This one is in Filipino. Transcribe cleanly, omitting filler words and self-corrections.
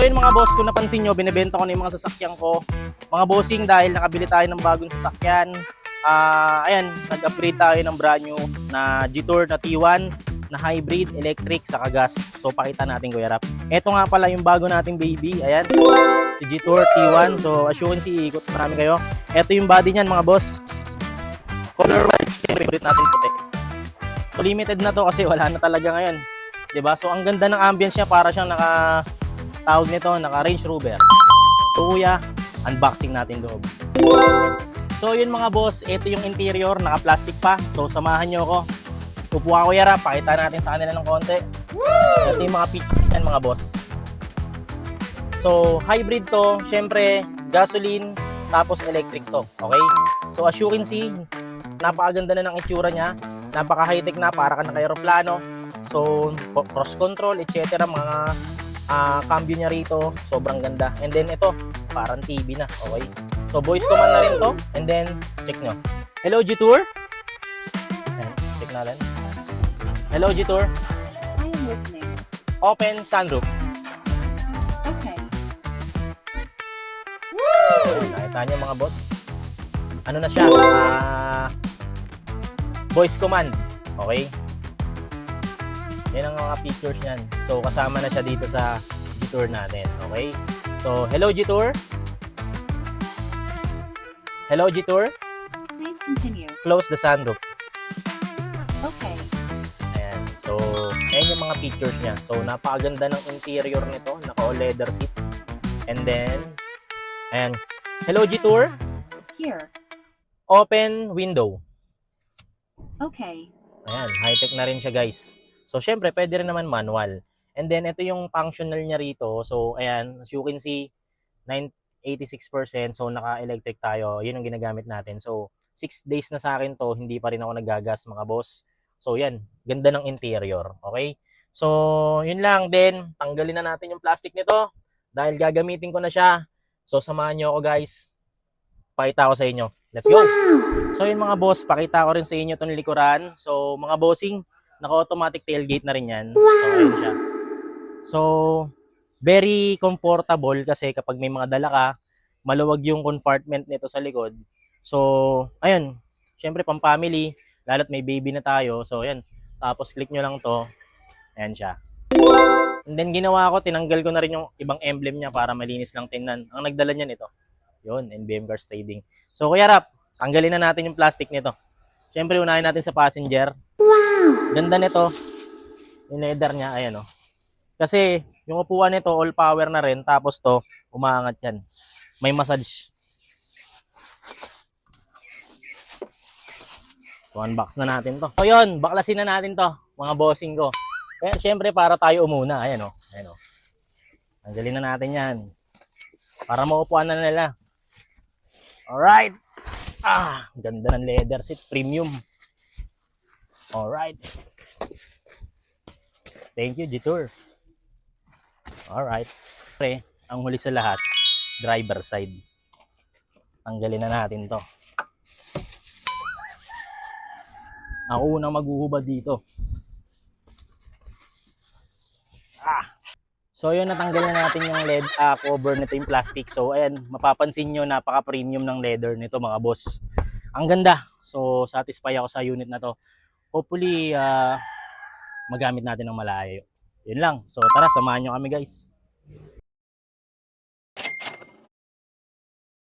So yun mga boss, kung napansin nyo, binibenta ko na yung mga sasakyan ko. Mga bossing, dahil nakabili tayo ng bagong sasakyan. Ayan, nag-upgrade tayo ng brand new na G-Tour na T1 na hybrid, electric, saka gas. So pakita natin Kuya Rap. Ito nga pala yung bago nating baby. Ayan, si G-Tour T1. So as you can see, ikot namin kayo. Ito yung body niyan mga boss. Color white, favorite natin puti. So limited na to kasi wala na talaga ngayon. 'Di ba? So ang ganda ng ambience niya, para siyang tawag nito, naka Range Rover. So kuya, unboxing natin loob. So yun mga boss, ito yung interior, naka-plastic pa. So samahan nyo ako. Upo ako Kuya Rap, pakita natin sa kanila ng konti. Ito yung mga features yan mga boss. So hybrid to, syempre gasoline, tapos electric to. Okay? So as you can see, napakaganda na ng itsura niya. Napaka-high-tech na, para ka naka-aeroplano. So cross control, etc. Mga cambio niya rito, sobrang ganda. And then ito, parang TV na. Okay? So voice command na rin to. And then, check nyo. Hello G-Tour. Ayan, check natin. Hello G-Tour. I am listening. Open sunroof. Okay. Ayan, nakita nyo mga boss. Ano na siya? Voice command. Okay? Yan ang mga features niyan. So kasama na siya dito sa G-Tour natin. Okay? So, hello G-Tour. Hello G-Tour. Please continue. Close the sunroof. Okay. Ayan. So, ayan yung mga features niya. So, napakaganda ng interior nito. Naka-all leather seat. And then, ayan. Hello G-Tour. Here. Open window. Okay. Ayan. High-tech na rin siya guys. So, syempre, pwede rin naman manual. And then, ito yung functional niya rito. So, ayan. As you can see, 86%. So, naka-electric tayo. Yun ang ginagamit natin. So, 6 days na sa akin to. Hindi pa rin ako nagagas mga boss. So, yan. Ganda ng interior. Okay? So, yun lang. Then, tanggalin na natin yung plastic nito. Dahil gagamitin ko na siya. So, samahan nyo ako guys. Pakita ko sa inyo. Let's go! So, yun mga boss. Pakita ko rin sa inyo itong likuran. So, mga bossing, naka-automatic tailgate na rin yan. So, ayun siya. So, very comfortable kasi kapag may mga dala ka, maluwag yung compartment nito sa likod. So, ayun. Syempre, pang family, lalo't may baby na tayo. So, ayun. Tapos, click nyo lang to. Ayan siya. And then, ginawa ko, tinanggal ko na rin yung ibang emblem niya para malinis lang tingnan. Ang nagdala niyan ito. Yun, NBM Cars Trading. So, Kuya Rap, tanggalin na natin yung plastic nito. Syempre, unahin natin sa passenger. Wow! Ganda nito. Yung leather niya, ayan o. Kasi, yung upuan nito, all power na rin. Tapos to, umaangat yan. May massage. So, unbox na natin to. So, yun, baklasin na natin to, mga bossing ko. Kaya, syempre, para tayo umuna. Ayan o. Ayan o. Tanggalin na natin yan. Para maupuan na nila. Alright. Ganda ng leather seat. Premium. Alright. Thank you, G-Tour. Alright. Pre, ang huli sa lahat, driver side. Tanggalin na natin to. Ako unang maghuhubad dito. So yun, natanggal na natin yung LED cover nito, yung plastic. So ayan, mapapansin nyo, napaka-premium ng leather nito mga boss. Ang ganda. So satisfy ako sa unit na to. Hopefully, magamit natin ng malayo. Yun lang. So tara, samahan nyo kami guys.